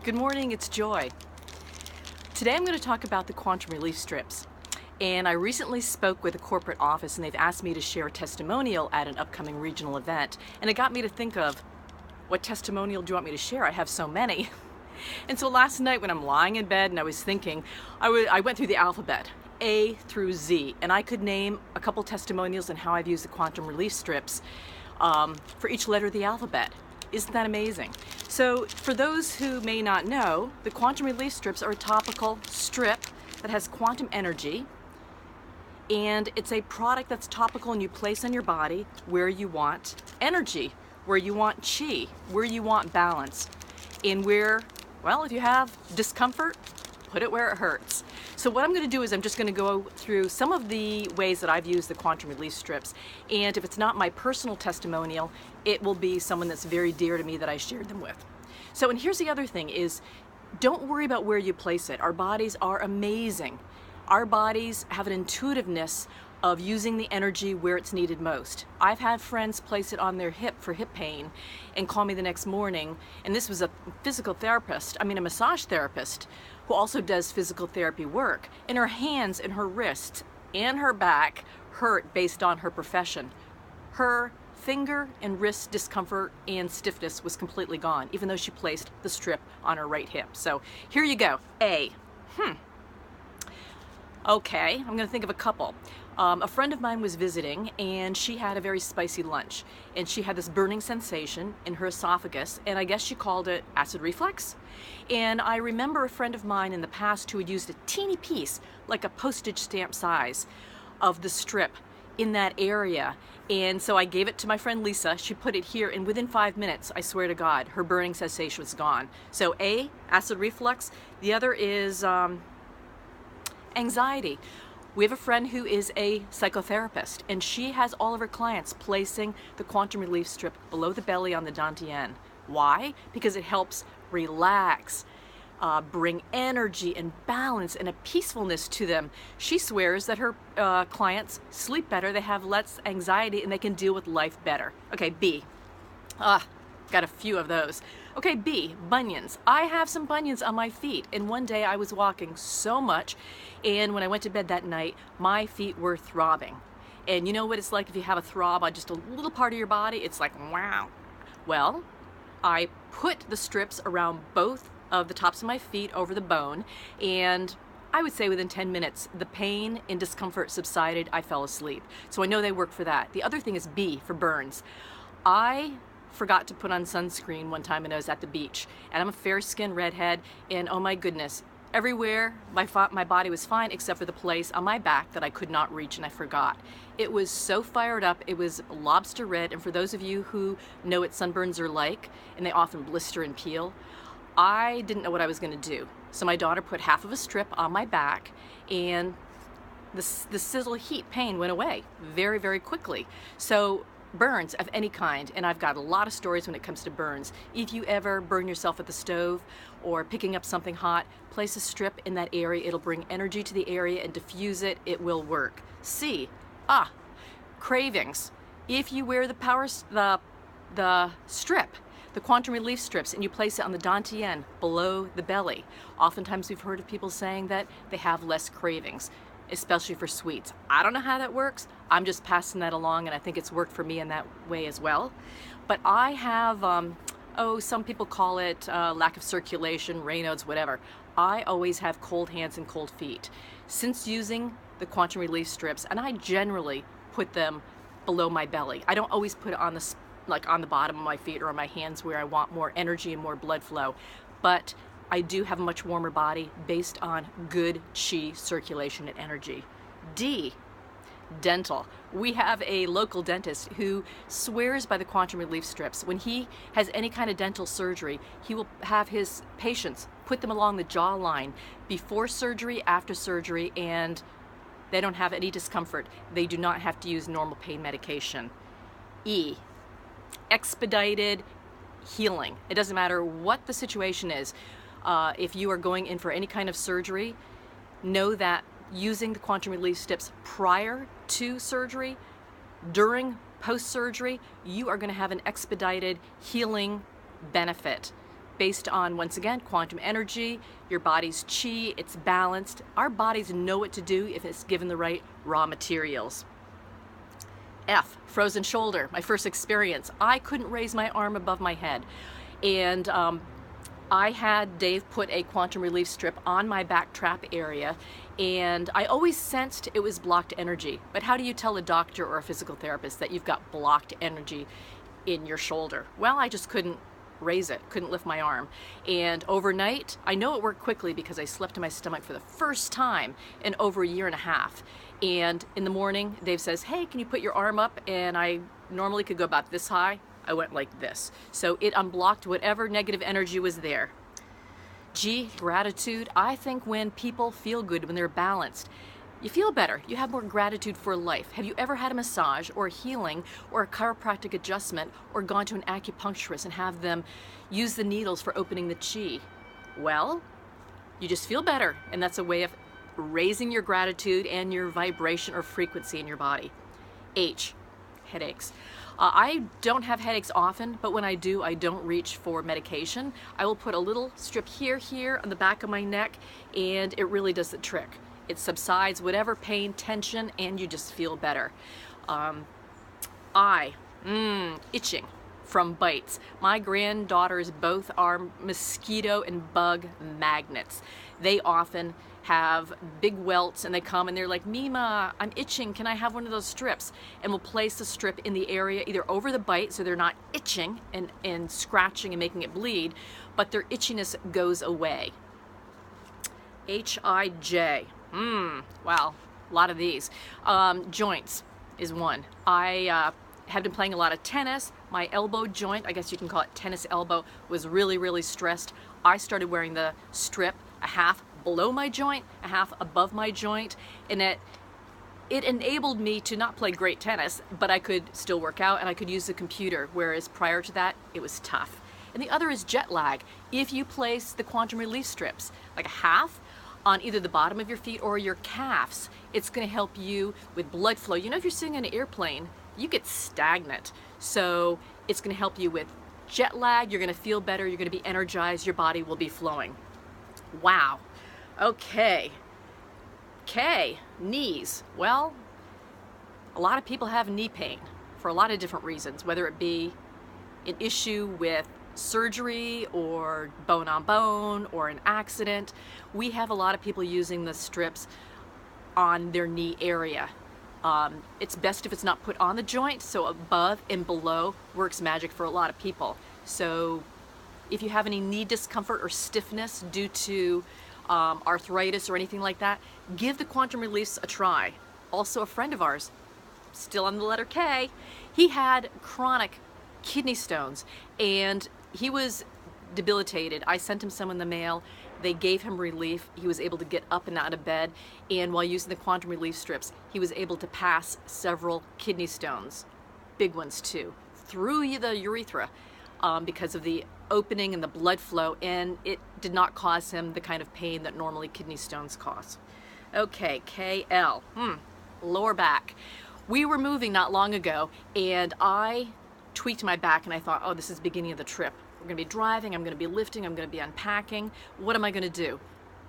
Good morning, it's Joy. Today I'm going to talk about the quantum relief strips. And I recently spoke with a corporate office and they've asked me to share a testimonial at an upcoming regional event. And it got me to think of, what testimonial do you want me to share? I have so many. And so last night when I'm lying in bed and I was thinking, I went through the alphabet, A through Z, and I could name a couple testimonials on how I've used the quantum relief strips for each letter of the alphabet. Isn't that amazing? So for those who may not know, the quantum relief strips are a topical strip that has quantum energy, and it's a product that's topical and you place on your body where you want energy, where you want chi, where you want balance, and where, well, if you have discomfort, put it where it hurts. So what I'm going to do is I'm just going to go through some of the ways that I've used the quantum relief strips, and if it's not my personal testimonial, it will be someone that's very dear to me that I shared them with. So, and here's the other thing is, don't worry about where you place it. Our bodies are amazing. Our bodies have an intuitiveness of using the energy where it's needed most. I've had friends place it on their hip for hip pain and call me the next morning, and this was a a massage therapist who also does physical therapy work, and her hands and her wrists and her back hurt based on her profession. Her finger and wrist discomfort and stiffness was completely gone, even though she placed the strip on her right hip. So here you go. A. Okay, I'm going to think of a couple. A friend of mine was visiting and she had a very spicy lunch and she had this burning sensation in her esophagus, and I guess she called it acid reflux. And I remember a friend of mine in the past who had used a teeny piece, like a postage stamp size, of the strip in that area. And so I gave it to my friend Lisa. She put it here, and within 5 minutes, I swear to God, her burning sensation was gone. So A, acid reflux. The other is anxiety. We have a friend who is a psychotherapist, and she has all of her clients placing the quantum relief strip below the belly on the dantian. Why? Because it helps relax, bring energy and balance and a peacefulness to them. She swears that her clients sleep better, they have less anxiety, and they can deal with life better. Okay, B. Got a few of those. Okay, B, bunions. I have some bunions on my feet, and one day I was walking so much, and when I went to bed that night, my feet were throbbing. And you know what it's like if you have a throb on just a little part of your body? It's like, wow. Well, I put the strips around both of the tops of my feet over the bone, and I would say within 10 minutes, the pain and discomfort subsided. I fell asleep. So I know they work for that. The other thing is B, for burns. I forgot to put on sunscreen one time when I was at the beach, and I'm a fair-skinned redhead, and oh my goodness, everywhere my body was fine except for the place on my back that I could not reach, and I forgot. It was so fired up. It was lobster red, and for those of you who know what sunburns are like, and they often blister and peel, I didn't know what I was going to do. So my daughter put half of a strip on my back, and the sizzle, heat, pain went away very, very quickly. So burns of any kind, and I've got a lot of stories when it comes to burns. If you ever burn yourself at the stove or picking up something hot, place a strip in that area. It'll bring energy to the area and diffuse it. It will work. C. Cravings. If you wear the strip, the quantum relief strips, and you place it on the dantian below the belly, oftentimes we've heard of people saying that they have less cravings, especially for sweets. I don't know how that works. I'm just passing that along, and I think it's worked for me in that way as well. But I have, some people call it lack of circulation, Raynaud's, whatever. I always have cold hands and cold feet. Since using the quantum relief strips, and I generally put them below my belly. I don't always put it on the bottom of my feet or on my hands where I want more energy and more blood flow. But I do have a much warmer body based on good chi circulation and energy. D, dental. We have a local dentist who swears by the quantum relief strips. When he has any kind of dental surgery, he will have his patients put them along the jawline before surgery, after surgery, and they don't have any discomfort. They do not have to use normal pain medication. E, expedited healing. It doesn't matter what the situation is. If you are going in for any kind of surgery, know that using the quantum relief strips prior to surgery, during, post-surgery, you are going to have an expedited healing benefit. based on, once again, quantum energy, your body's chi, it's balanced. Our bodies know what to do if it's given the right raw materials. F, frozen shoulder, my first experience. I couldn't raise my arm above my head. And I had Dave put a quantum relief strip on my back trap area, and I always sensed it was blocked energy. But how do you tell a doctor or a physical therapist that you've got blocked energy in your shoulder? Well, I just couldn't raise it, couldn't lift my arm. And overnight, I know it worked quickly because I slept in my stomach for the first time in over a year and a half. And in the morning, Dave says, hey, can you put your arm up? And I normally could go about this high. I went like this. So it unblocked whatever negative energy was there. G, gratitude. I think when people feel good, when they're balanced, you feel better. You have more gratitude for life. Have you ever had a massage or a healing or a chiropractic adjustment or gone to an acupuncturist and have them use the needles for opening the chi? Well, you just feel better, and that's a way of raising your gratitude and your vibration or frequency in your body. H, headaches. I don't have headaches often, but when I do, I don't reach for medication. I will put a little strip here on the back of my neck, and it really does the trick. It subsides whatever pain, tension, and you just feel better. Itching from bites. My granddaughters both are mosquito and bug magnets. They often have big welts, and they come and they're like, Mima, I'm itching, can I have one of those strips? And we'll place the strip in the area either over the bite so they're not itching and scratching and making it bleed, but their itchiness goes away. H-I-J. Wow, a lot of these. Joints is one. I have been playing a lot of tennis. My elbow joint, I guess you can call it tennis elbow, was really, really stressed. I started wearing the strip a half below my joint, a half above my joint, and it enabled me to not play great tennis, but I could still work out and I could use the computer, whereas prior to that, it was tough. And the other is jet lag. If you place the quantum relief strips, like a half on either the bottom of your feet or your calves, it's going to help you with blood flow. You know, if you're sitting in an airplane, you get stagnant. So it's going to help you with jet lag. You're going to feel better. You're going to be energized. Your body will be flowing. Wow. Okay. K, knees. Well, a lot of people have knee pain for a lot of different reasons, whether it be an issue with surgery or bone on bone or an accident. We have a lot of people using the strips on their knee area. It's best if it's not put on the joint, so above and below works magic for a lot of people. So if you have any knee discomfort or stiffness due to arthritis or anything like that, give the quantum release a try. Also, a friend of ours, still on the letter K, he had chronic kidney stones and he was debilitated. I sent him some in the mail. They gave him relief. He was able to get up and out of bed, and while using the quantum relief strips, he was able to pass several kidney stones, big ones too, through the urethra because of the opening and the blood flow, and it did not cause him the kind of pain that normally kidney stones cause. Okay, KL, lower back. We were moving not long ago, and I tweaked my back, and I thought, oh, this is the beginning of the trip. We're going to be driving, I'm going to be lifting, I'm going to be unpacking. What am I going to do?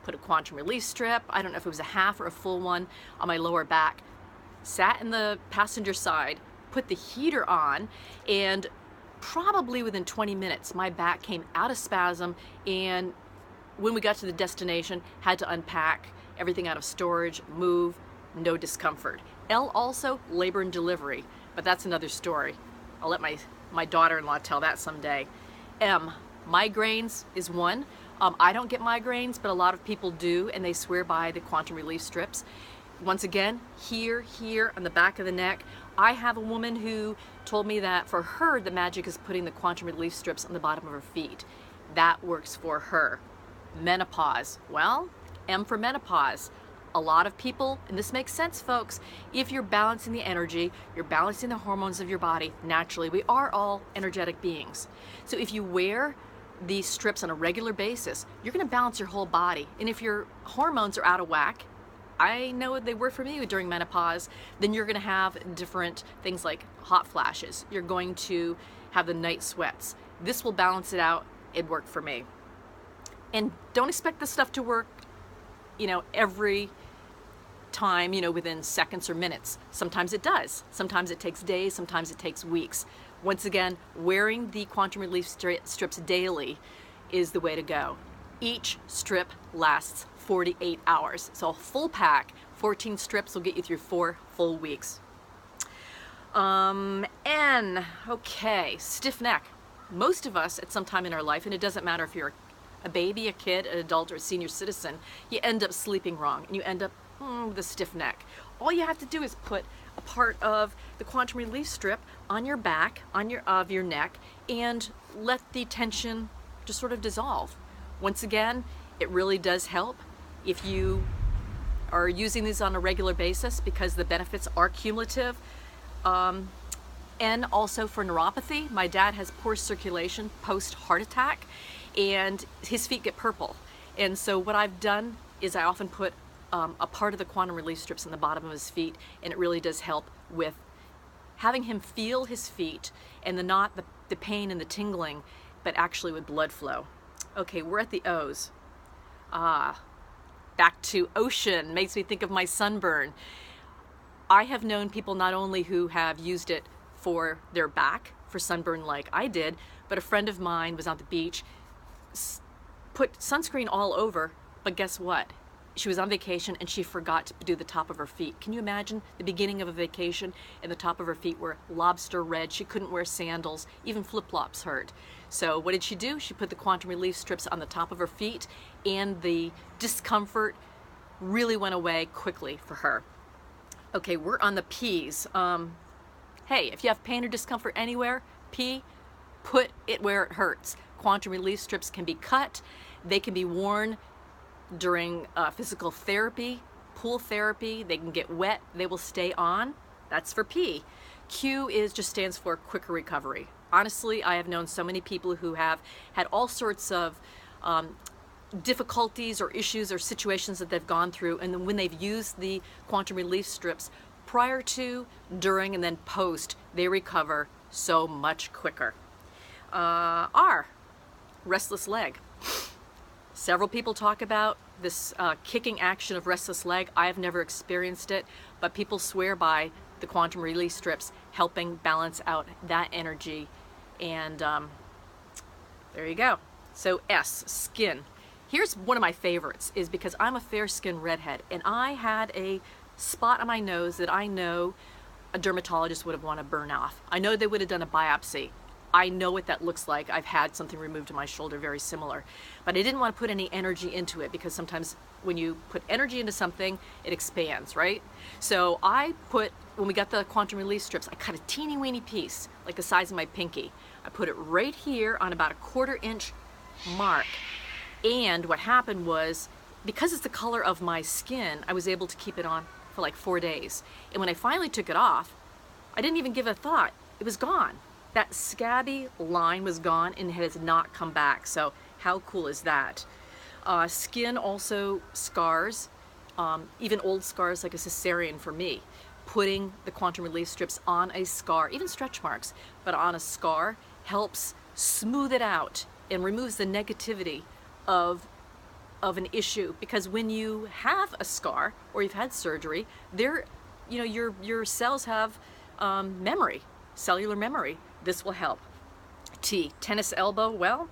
Put a quantum release strip, I don't know if it was a half or a full one, on my lower back. Sat in the passenger side, put the heater on, and probably within 20 minutes, my back came out of spasm, and when we got to the destination, had to unpack everything out of storage, move, no discomfort. L also, labor and delivery, but that's another story. I'll let my daughter-in-law tell that someday. M, migraines is one. I don't get migraines, but a lot of people do, and they swear by the quantum relief strips. Once again, here, on the back of the neck. I have a woman who told me that for her, the magic is putting the quantum relief strips on the bottom of her feet. That works for her. Menopause. Well, M for menopause. A lot of people, and this makes sense, folks, if you're balancing the energy, you're balancing the hormones of your body, naturally, we are all energetic beings. So if you wear these strips on a regular basis, you're going to balance your whole body. And if your hormones are out of whack, I know they were for me during menopause, then you're going to have different things like hot flashes. You're going to have the night sweats. This will balance it out it worked for me. And don't expect this stuff to work, every time, within seconds or minutes. Sometimes it does. Sometimes it takes days, sometimes it takes weeks. Once again, wearing the quantum relief strips daily is the way to go. Each strip lasts 48 hours. So a full pack, 14 strips will get you through 4 full weeks. Okay, stiff neck. Most of us at some time in our life, and it doesn't matter if you're a baby, a kid, an adult, or a senior citizen, you end up sleeping wrong and you end up with a stiff neck. All you have to do is put a part of the quantum relief strip on your back, of your neck, and let the tension just sort of dissolve. Once again, it really does help if you are using these on a regular basis, because the benefits are cumulative. And also for neuropathy, my dad has poor circulation post heart attack, and his feet get purple. And so what I've done is I often put a part of the quantum relief strips in the bottom of his feet, and it really does help with having him feel his feet, and not the pain and the tingling, but actually with blood flow. Okay, we're at the O's. Back to ocean, makes me think of my sunburn. I have known people not only who have used it for their back, for sunburn like I did, but a friend of mine was on the beach, put sunscreen all over, but guess what? She was on vacation and she forgot to do the top of her feet. Can you imagine the beginning of a vacation and the top of her feet were lobster red? She couldn't wear sandals, even flip-flops hurt. So what did she do? She put the quantum relief strips on the top of her feet, and the discomfort really went away quickly for her. Okay, we're on the P's. Hey, if you have pain or discomfort anywhere, P, put it where it hurts. Quantum relief strips can be cut. They can be worn during physical therapy, pool therapy. They can get wet. They will stay on. That's for P. Q just stands for quicker recovery. Honestly, I have known so many people who have had all sorts of difficulties or issues or situations that they've gone through, and then when they've used the quantum relief strips prior to, during, and then post, they recover so much quicker. R, restless leg. Several people talk about this kicking action of restless leg. I have never experienced it, but people swear by the quantum relief strips helping balance out that energy. And there you go. So S, skin. Here's one of my favorites, is because I'm a fair-skinned redhead, and I had a spot on my nose that I know a dermatologist would have wanted to burn off. I know they would have done a biopsy. I know what that looks like. I've had something removed to my shoulder very similar. But I didn't want to put any energy into it, because sometimes when you put energy into something, it expands, right? So when we got the quantum relief strips, I cut a teeny weeny piece, like the size of my pinky. I put it right here on about a 1/4 inch mark. And what happened was, because it's the color of my skin, I was able to keep it on for like 4 days. And when I finally took it off, I didn't even give it a thought. It was gone. That scabby line was gone and it has not come back. So how cool is that? Skin also scars, even old scars like a cesarean for me. Putting the quantum relief strips on a scar, even stretch marks, but on a scar, helps smooth it out and removes the negativity of an issue. Because when you have a scar or you've had surgery, your cells have memory, cellular memory. This will help. T, tennis elbow. Well,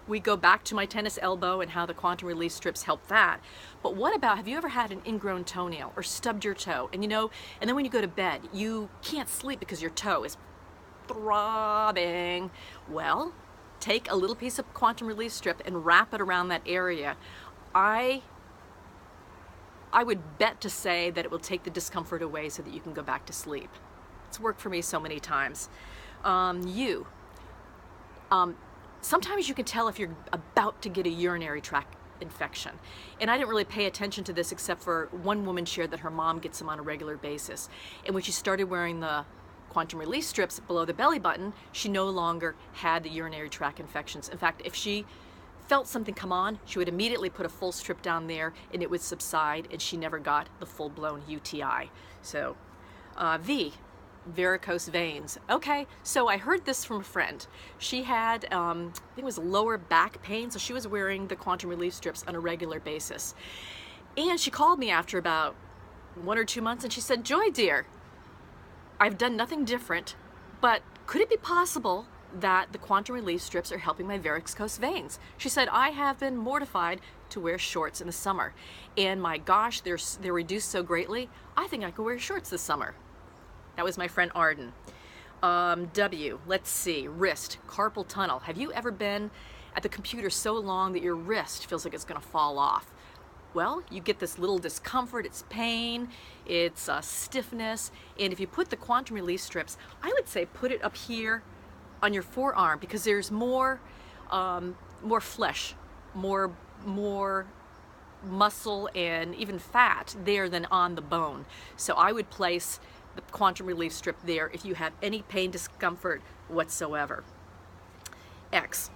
we go back to my tennis elbow and how the quantum relief strips help that. But what about, have you ever had an ingrown toenail or stubbed your toe? And and then when you go to bed, you can't sleep because your toe is throbbing. Well, take a little piece of quantum relief strip and wrap it around that area. I would bet to say that it will take the discomfort away so that you can go back to sleep. It's worked for me so many times. Sometimes you can tell if you're about to get a urinary tract infection. And I didn't really pay attention to this, except for one woman shared that her mom gets them on a regular basis. And when she started wearing the quantum relief strips below the belly button, she no longer had the urinary tract infections. In fact, if she felt something come on, she would immediately put a full strip down there and it would subside, and she never got the full-blown UTI. So, V, varicose veins. Okay, so I heard this from a friend. She had, I think it was lower back pain, so she was wearing the quantum relief strips on a regular basis. And she called me after about 1 or 2 months and she said, "Joy dear, I've done nothing different, but could it be possible that the quantum relief strips are helping my varicose veins?" She said, "I have been mortified to wear shorts in the summer, and my gosh, they're reduced so greatly, I think I can wear shorts this summer." That was my friend Arden. W, let's see, wrist, carpal tunnel. Have you ever been at the computer so long that your wrist feels like it's gonna fall off? Well, you get this little discomfort, it's pain, it's stiffness, and if you put the quantum relief strips, I would say put it up here on your forearm because there's more flesh, more muscle and even fat there than on the bone. So I would place the quantum relief strip there if you have any pain, discomfort whatsoever. X,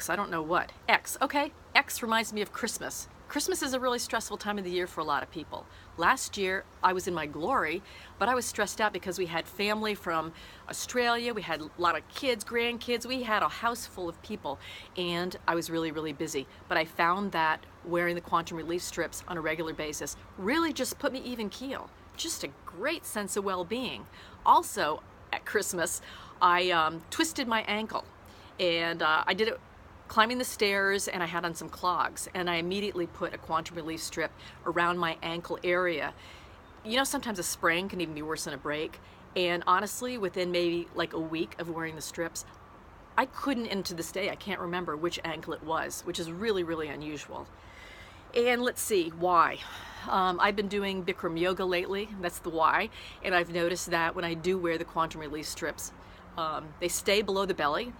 I don't know what. X, okay. X reminds me of Christmas. Christmas is a really stressful time of the year for a lot of people. Last year, I was in my glory, but I was stressed out because we had family from Australia, we had a lot of kids, grandkids, we had a house full of people, and I was really, really busy. But I found that wearing the quantum relief strips on a regular basis really just put me even keel. Just a great sense of well-being. Also, at Christmas, I twisted my ankle, and I did it climbing the stairs, and I had on some clogs, and I immediately put a quantum relief strip around my ankle area. You know, sometimes a sprain can even be worse than a break, and honestly, within maybe like a week of wearing the strips, I couldn't, and to this day, I can't remember which ankle it was, which is really, really unusual. And let's see, Y. I've been doing Bikram yoga lately, that's the Y, and I've noticed that when I do wear the quantum relief strips, they stay below the belly.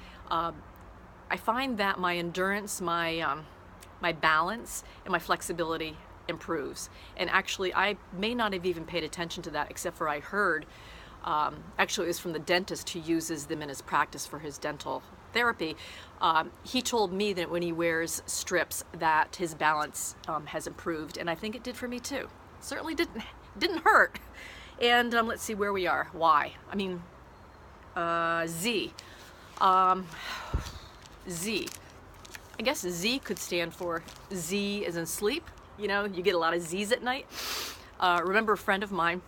I find that my endurance, my balance, and my flexibility improves. And actually, I may not have even paid attention to that, except for I heard, actually it was from the dentist who uses them in his practice for his dental therapy. He told me that when he wears strips that his balance has improved, and I think it did for me too. Certainly didn't hurt. And let's see where we are. Y. I mean, Z. Z. I guess Z could stand for Z as in sleep. You know, you get a lot of Z's at night. Remember a friend of mine,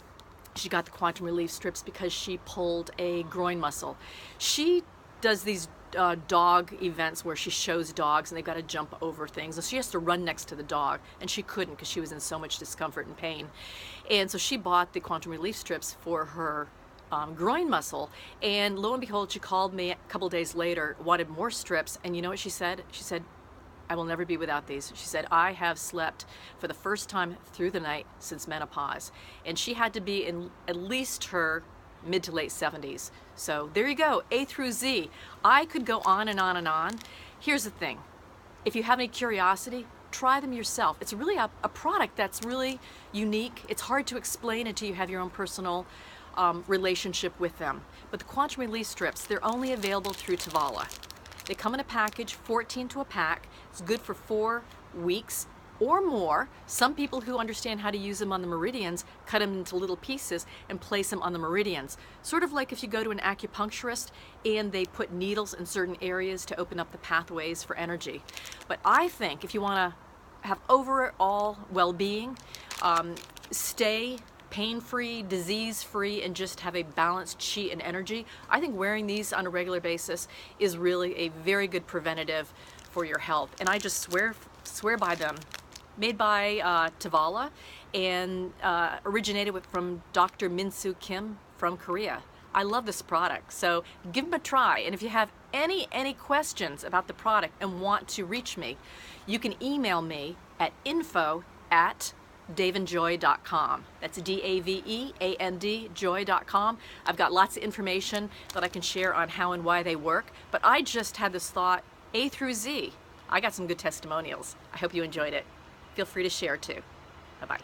she got the quantum relief strips because she pulled a groin muscle. She does these dog events where she shows dogs and they've got to jump over things. And she has to run next to the dog, and she couldn't because she was in so much discomfort and pain. And so she bought the quantum relief strips for her groin muscle, and lo and behold, she called me a couple days later, wanted more strips, and you know what she said? She said, "I will never be without these." She said, "I have slept for the first time through the night since menopause," and she had to be in at least her mid to late 70s. So there you go, A through Z. I could go on and on and on. Here's the thing, if you have any curiosity, try them yourself. It's really a product that's really unique. It's hard to explain until you have your own personal relationship with them. But the quantum relief strips, they're only available through Tavala. They come in a package, 14 to a pack. It's good for 4 weeks or more. Some people who understand how to use them on the meridians cut them into little pieces and place them on the meridians. Sort of like if you go to an acupuncturist and they put needles in certain areas to open up the pathways for energy. But I think if you want to have overall well-being, stay pain-free, disease-free, and just have a balanced chi and energy, I think wearing these on a regular basis is really a very good preventative for your health. And I just swear by them. Made by Tavala and originated from Dr. Min-Soo Kim from Korea. I love this product, so give them a try. And if you have any questions about the product and want to reach me, you can email me at info@daveandjoy.com. That's DAVEAND joy.com. I've got lots of information that I can share on how and why they work, but I just had this thought, A through Z. I got some good testimonials. I hope you enjoyed it. Feel free to share too. Bye-bye.